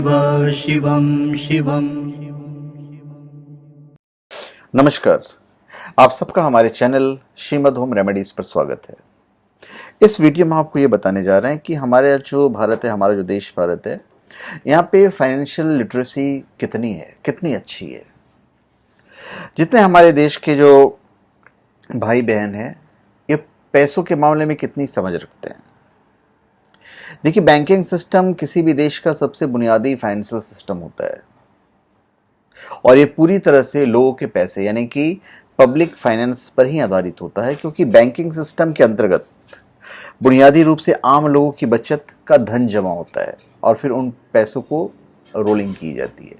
शिवं शिवं। नमस्कार, आप सबका हमारे चैनल श्रीमद होम रेमेडीज पर स्वागत है। इस वीडियो में आपको ये बताने जा रहे हैं कि हमारे जो भारत है, हमारा जो देश भारत है, यहाँ पे फाइनेंशियल लिटरेसी कितनी है, कितनी अच्छी है। जितने हमारे देश के जो भाई बहन हैं, ये पैसों के मामले में कितनी समझ रखते हैं। देखिए, बैंकिंग सिस्टम किसी भी देश का सबसे बुनियादी फाइनेंशियल सिस्टम होता है और ये पूरी तरह से लोगों के पैसे यानी कि पब्लिक फाइनेंस पर ही आधारित होता है, क्योंकि बैंकिंग सिस्टम के अंतर्गत बुनियादी रूप से आम लोगों की बचत का धन जमा होता है और फिर उन पैसों को रोलिंग की जाती है।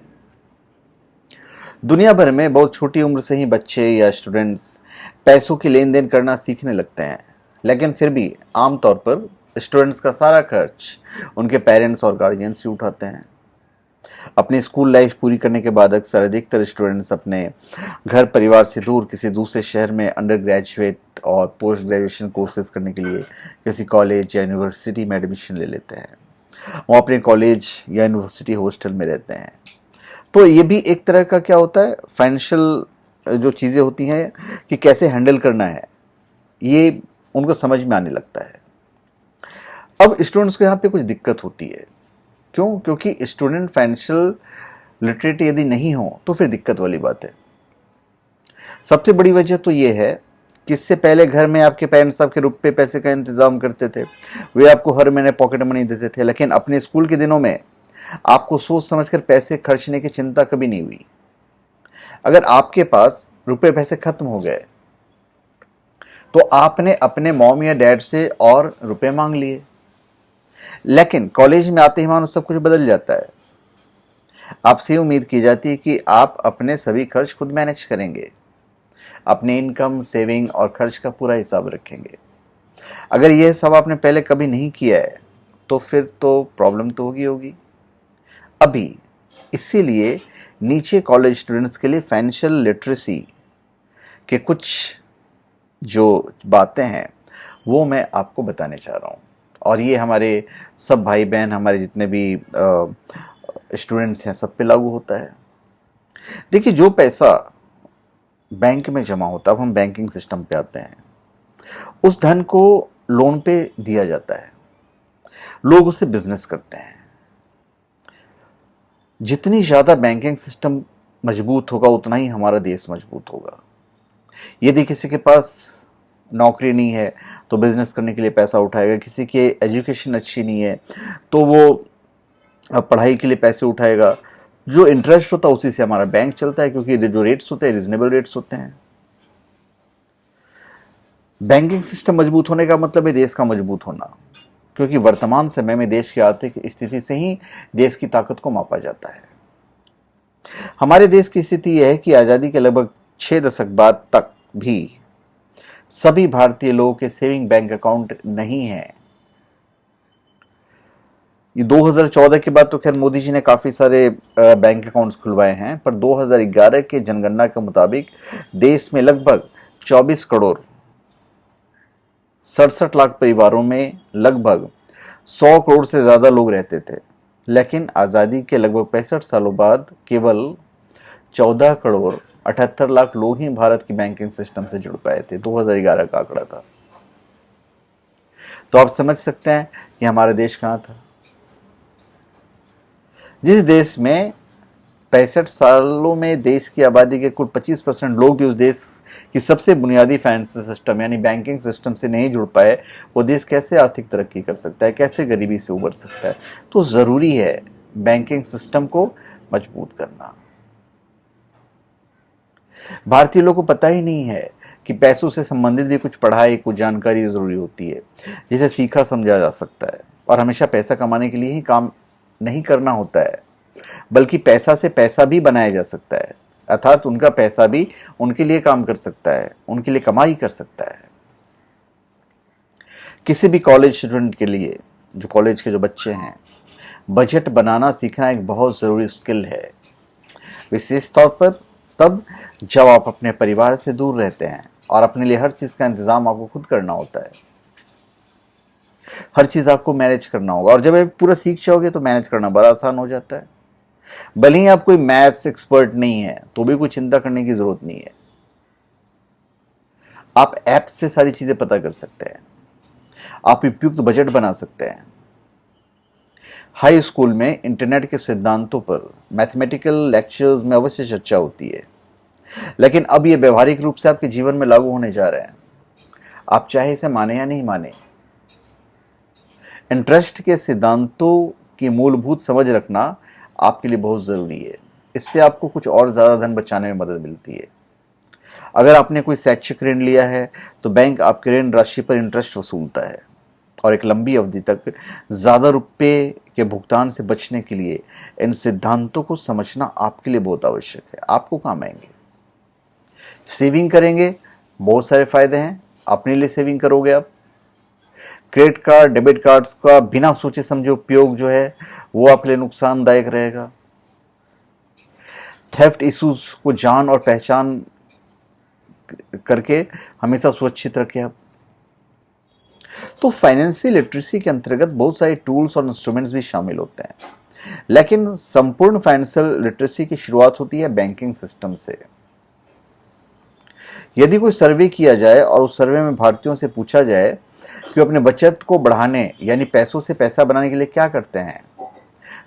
दुनिया भर में बहुत छोटी उम्र से ही बच्चे या स्टूडेंट्स पैसों की लेन देन करना सीखने लगते हैं, लेकिन फिर भी आमतौर पर स्टूडेंट्स का सारा खर्च उनके पेरेंट्स और गार्जियंस ही उठाते हैं। अपनी स्कूल लाइफ पूरी करने के बाद अक्सर अधिकतर स्टूडेंट्स अपने घर परिवार से दूर किसी दूसरे शहर में अंडर ग्रेजुएट और पोस्ट ग्रेजुएशन कोर्सेज करने के लिए किसी कॉलेज या यूनिवर्सिटी में एडमिशन ले लेते हैं। वो अपने कॉलेज या यूनिवर्सिटी हॉस्टल में रहते हैं। तो ये भी एक तरह का क्या होता है, फाइनेंशियल जो चीज़ें होती हैं कि कैसे हैंडल करना है, ये उनको समझ में आने लगता है। अब स्टूडेंट्स को यहाँ पे कुछ दिक्कत होती है। क्यों? क्योंकि स्टूडेंट फाइनेंशियल लिटरेट यदि नहीं हो तो फिर दिक्कत वाली बात है। सबसे बड़ी वजह तो ये है कि इससे पहले घर में आपके पेरेंट्स आपके रुपए पैसे का इंतजाम करते थे, वे आपको हर महीने पॉकेट मनी देते थे, लेकिन अपने स्कूल के दिनों में आपको सोच समझकर पैसे खर्चने की चिंता कभी नहीं हुई। अगर आपके पास रुपए पैसे खत्म हो गए तो आपने अपने मॉम या डैड से और रुपए मांग लिए, लेकिन कॉलेज में आते ही मानो सब कुछ बदल जाता है। आपसे उम्मीद की जाती है कि आप अपने सभी खर्च खुद मैनेज करेंगे, अपने इनकम, सेविंग और खर्च का पूरा हिसाब रखेंगे। अगर यह सब आपने पहले कभी नहीं किया है तो फिर तो प्रॉब्लम तो होगी। अभी इसीलिए नीचे कॉलेज स्टूडेंट्स के लिए फाइनेंशियल लिटरेसी के कुछ जो बातें हैं वो मैं आपको बताने चाह रहा हूँ, और ये हमारे सब भाई बहन, हमारे जितने भी स्टूडेंट्स हैं, सब पे लागू होता है। देखिए, जो पैसा बैंक में जमा होता है, अब हम बैंकिंग सिस्टम पे आते हैं, उस धन को लोन पे दिया जाता है। लोग उससे बिजनेस करते हैं। जितनी ज़्यादा बैंकिंग सिस्टम मजबूत होगा उतना ही हमारा देश मजबूत होगा। यदि किसी के पास नौकरी नहीं है तो बिजनेस करने के लिए पैसा उठाएगा, किसी की एजुकेशन अच्छी नहीं है तो वो पढ़ाई के लिए पैसे उठाएगा। जो इंटरेस्ट होता है उसी से हमारा बैंक चलता है, क्योंकि जो रेट्स होते हैं रिजनेबल रेट्स होते हैं। बैंकिंग सिस्टम मजबूत होने का मतलब है देश का मजबूत होना, क्योंकि वर्तमान समय में देश की आर्थिक स्थिति से ही देश की ताकत को मापा जाता है। हमारे देश की स्थिति यह है कि आज़ादी के लगभग 6 दशक बाद तक भी सभी भारतीय लोगों के सेविंग बैंक अकाउंट नहीं है। ये 2014 के बाद तो खैर मोदी जी ने काफ़ी सारे बैंक अकाउंट्स खुलवाए हैं, पर 2011 के जनगणना के मुताबिक देश में लगभग 24 करोड़ 67 लाख परिवारों में लगभग 100 करोड़ से ज़्यादा लोग रहते थे, लेकिन आज़ादी के लगभग 65 सालों बाद केवल 14 करोड़ 78 लाख लोग ही भारत की बैंकिंग सिस्टम से जुड़ पाए थे। 2011 का आंकड़ा था। तो आप समझ सकते हैं कि हमारा देश कहाँ था। जिस देश में 65 सालों में देश की आबादी के कुल 25% लोग भी उस देश की सबसे बुनियादी फाइनेंशियल सिस्टम यानी बैंकिंग सिस्टम से नहीं जुड़ पाए, वो देश कैसे आर्थिक तरक्की कर सकता है, कैसे गरीबी से उबर सकता है। तो ज़रूरी है बैंकिंग सिस्टम को मजबूत करना। भारतीय लोगों को पता ही नहीं है कि पैसों से संबंधित भी कुछ पढ़ाई, कुछ जानकारी ज़रूरी होती है, जिसे सीखा समझा जा सकता है। और हमेशा पैसा कमाने के लिए ही काम नहीं करना होता है, बल्कि पैसा से पैसा भी बनाया जा सकता है, अर्थात उनका पैसा भी उनके लिए काम कर सकता है, उनके लिए कमाई कर सकता है। किसी भी कॉलेज स्टूडेंट के लिए, जो कॉलेज के जो बच्चे हैं, बजट बनाना सीखना एक बहुत ज़रूरी स्किल है, विशेष तौर पर तब जब आप अपने परिवार से दूर रहते हैं और अपने लिए हर चीज़ का इंतज़ाम आपको खुद करना होता है। हर चीज़ आपको मैनेज करना होगा, और जब आप पूरा सीख जाओगे तो मैनेज करना बड़ा आसान हो जाता है। भले ही आप कोई मैथ्स एक्सपर्ट नहीं है तो भी कोई चिंता करने की ज़रूरत नहीं है। आप ऐप से सारी चीज़ें पता कर सकते हैं, आप उपयुक्त बजट बना सकते हैं। हाई स्कूल में इंटरनेट के सिद्धांतों पर मैथमेटिकल लेक्चर्स में अवश्य चर्चा होती है, लेकिन अब ये व्यवहारिक रूप से आपके जीवन में लागू होने जा रहे हैं, आप चाहे इसे माने या नहीं माने। इंटरेस्ट के सिद्धांतों की मूलभूत समझ रखना आपके लिए बहुत ज़रूरी है। इससे आपको कुछ और ज़्यादा धन बचाने में मदद मिलती है। अगर आपने कोई शैक्षिक ऋण लिया है तो बैंक आपके ऋण राशि पर इंटरेस्ट वसूलता है, और एक लंबी अवधि तक ज़्यादा रुपए के भुगतान से बचने के लिए इन सिद्धांतों को समझना आपके लिए बहुत आवश्यक है। आपको काम आएंगे। सेविंग करेंगे, बहुत सारे फायदे हैं। अपने लिए सेविंग करोगे आप, क्रेडिट कार्ड डेबिट कार्ड्स का बिना सोचे समझे उपयोग जो है वो आपके लिए नुकसानदायक रहेगा। थेफ्ट इश्यूज को जान और पहचान करके हमेशा सुरक्षित रखें आप। तो फाइनेंशियल लिटरेसी के अंतर्गत बहुत सारे टूल्स और इंस्ट्रूमेंट्स भी शामिल होते हैं, लेकिन संपूर्ण फाइनेंशियल लिटरेसी की शुरुआत होती है बैंकिंग सिस्टम से। यदि कोई सर्वे किया जाए और उस सर्वे में भारतीयों से पूछा जाए कि अपने बचत को बढ़ाने यानी पैसों से पैसा बनाने के लिए क्या करते हैं,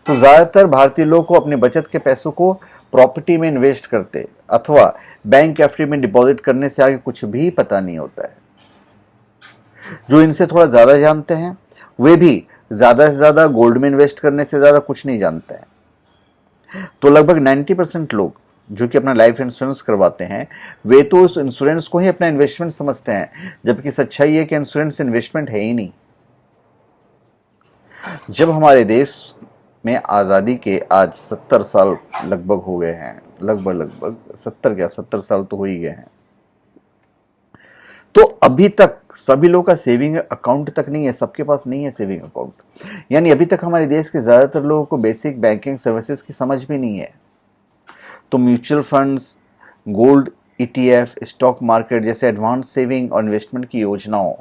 तो ज़्यादातर भारतीय लोग को अपने बचत के पैसों को प्रॉपर्टी में इन्वेस्ट करते अथवा बैंक एफडी में डिपॉजिट करने से आगे कुछ भी पता नहीं होता है। जो इनसे थोड़ा ज़्यादा जानते हैं वे भी ज़्यादा से ज़्यादा गोल्ड में इन्वेस्ट करने से ज़्यादा कुछ नहीं जानते हैं। तो लगभग 90% लोग जो कि अपना लाइफ इंश्योरेंस करवाते हैं वे तो उस इंश्योरेंस को ही अपना इन्वेस्टमेंट समझते हैं, जबकि सच्चाई है कि इंश्योरेंस इन्वेस्टमेंट है ही नहीं। जब हमारे देश में आज़ादी के आज 70 साल लगभग हो गए हैं, लगभग 70 साल तो हो ही गए हैं, तो अभी तक सभी लोगों का सेविंग अकाउंट तक नहीं है, सबके पास नहीं है सेविंग अकाउंट। यानी अभी तक हमारे देश के ज़्यादातर लोगों को बेसिक बैंकिंग सर्विसेज की समझ भी नहीं है। तो mutual funds, gold, ETF, stock market जैसे एडवांस सेविंग और इन्वेस्टमेंट की योजनाओं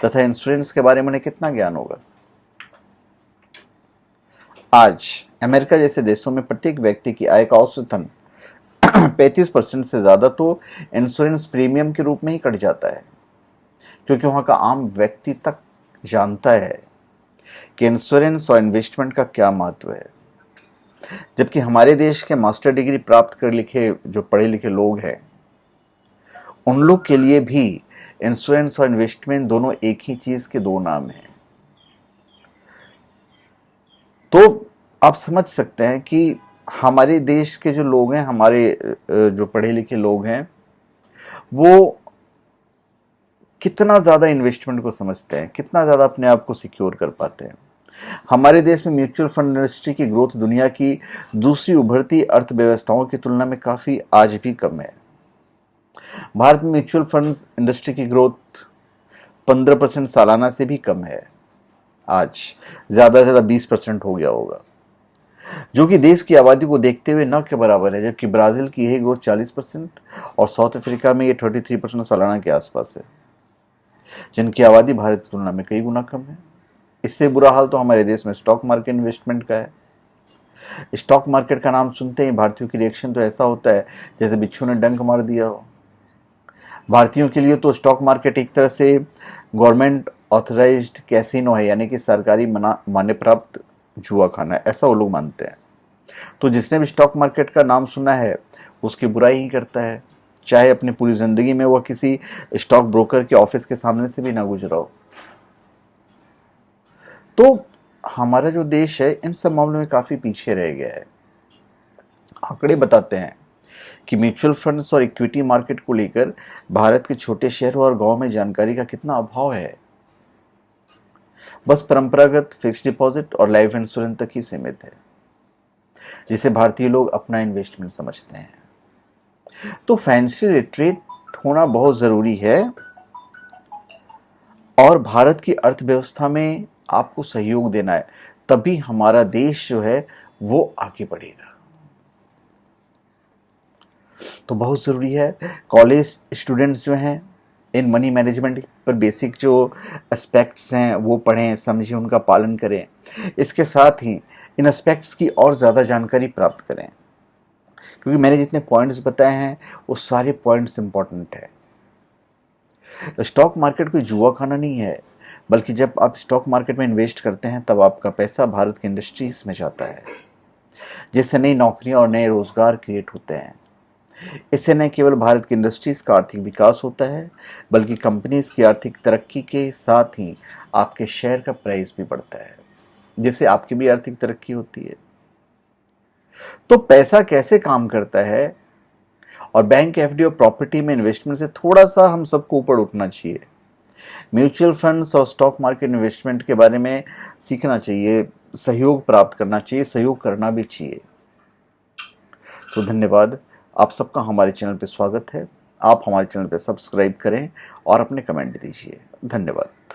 तथा इंश्योरेंस के बारे में उन्हें कितना ज्ञान होगा। आज अमेरिका जैसे देशों में प्रत्येक व्यक्ति की आय का औसतन 35% से ज़्यादा तो इंश्योरेंस प्रीमियम के रूप में ही कट जाता है, क्योंकि वहाँ का आम व्यक्ति तक जानता है कि इंश्योरेंस और इन्वेस्टमेंट का क्या महत्व है। जबकि हमारे देश के मास्टर डिग्री प्राप्त कर लिखे जो पढ़े लिखे लोग हैं उन लोग के लिए भी इंश्योरेंस और इन्वेस्टमेंट दोनों एक ही चीज़ के दो नाम हैं। तो आप समझ सकते हैं कि हमारे देश के जो लोग हैं, हमारे जो पढ़े लिखे लोग हैं, वो कितना ज़्यादा इन्वेस्टमेंट को समझते हैं, कितना ज़्यादा अपने आप को सिक्योर कर पाते हैं। हमारे देश में म्यूचुअल फंड इंडस्ट्री की ग्रोथ दुनिया की दूसरी उभरती अर्थव्यवस्थाओं की तुलना में काफ़ी आज भी कम है। भारत में म्यूचुअल फंड इंडस्ट्री की ग्रोथ 15% सालाना से भी कम है। आज ज़्यादा से ज़्यादा 20% हो गया होगा, जो कि देश की आबादी को देखते हुए न के बराबर है। जबकि ब्राज़ील की यही ग्रोथ 40% और साउथ अफ्रीका में ये 33% सालाना के आसपास है, जिनकी आबादी भारत की तुलना में कई गुना कम है। इससे बुरा हाल तो हमारे देश में स्टॉक मार्केट इन्वेस्टमेंट का है। स्टॉक मार्केट का नाम सुनते ही भारतीयों की रिएक्शन तो ऐसा होता है जैसे बिच्छू ने डंक मार दिया हो। भारतीयों के लिए तो स्टॉक मार्केट एक तरह से गवर्नमेंट ऑथराइज्ड कैसीनो है, यानी कि सरकारी मान्य प्राप्त जुआ खाना है, ऐसा वो लोग मानते हैं। तो जिसने भी स्टॉक मार्केट का नाम सुना है उसकी बुराई ही करता है, चाहे अपनी पूरी ज़िंदगी में वह किसी स्टॉक ब्रोकर के ऑफिस के सामने से भी ना गुजरा हो। तो हमारा जो देश है इन सब मामलों में काफ़ी पीछे रह गया है। आंकड़े बताते हैं कि म्यूचुअल फंड्स और इक्विटी मार्केट को लेकर भारत के छोटे शहरों और गांव में जानकारी का कितना अभाव है। बस परंपरागत फिक्स्ड डिपॉजिट और लाइफ इंश्योरेंस तक ही सीमित है, जिसे भारतीय लोग अपना इन्वेस्टमेंट समझते हैं। तो फाइनेंशियल लिटरेट होना बहुत ज़रूरी है और भारत की अर्थव्यवस्था में आपको सहयोग देना है, तभी हमारा देश जो है वो आगे बढ़ेगा। तो बहुत ज़रूरी है कॉलेज स्टूडेंट्स जो हैं इन मनी मैनेजमेंट पर बेसिक जो एस्पेक्ट्स हैं वो पढ़ें, समझें, उनका पालन करें। इसके साथ ही इन एस्पेक्ट्स की और ज़्यादा जानकारी प्राप्त करें, क्योंकि मैंने जितने पॉइंट्स बताए हैं वो सारे पॉइंट्स इंपॉर्टेंट है। स्टॉक मार्केट कोई जुआ खाना नहीं है, बल्कि जब आप स्टॉक मार्केट में इन्वेस्ट करते हैं तब आपका पैसा भारत की इंडस्ट्रीज में जाता है, जिससे नई नौकरियां और नए रोजगार क्रिएट होते हैं। इससे न केवल भारत की इंडस्ट्रीज का आर्थिक विकास होता है, बल्कि कंपनीज की आर्थिक तरक्की के साथ ही आपके शेयर का प्राइस भी बढ़ता है, जिससे आपकी भी आर्थिक तरक्की होती है। तो पैसा कैसे काम करता है और बैंक, एफडी और प्रॉपर्टी में इन्वेस्टमेंट से थोड़ा सा हम सबको ऊपर उठना चाहिए। म्यूचुअल फंड्स और स्टॉक मार्केट इन्वेस्टमेंट के बारे में सीखना चाहिए, सहयोग प्राप्त करना चाहिए, सहयोग करना भी चाहिए। तो धन्यवाद, आप सबका हमारे चैनल पे स्वागत है। आप हमारे चैनल पे सब्सक्राइब करें और अपने कमेंट दीजिए। धन्यवाद।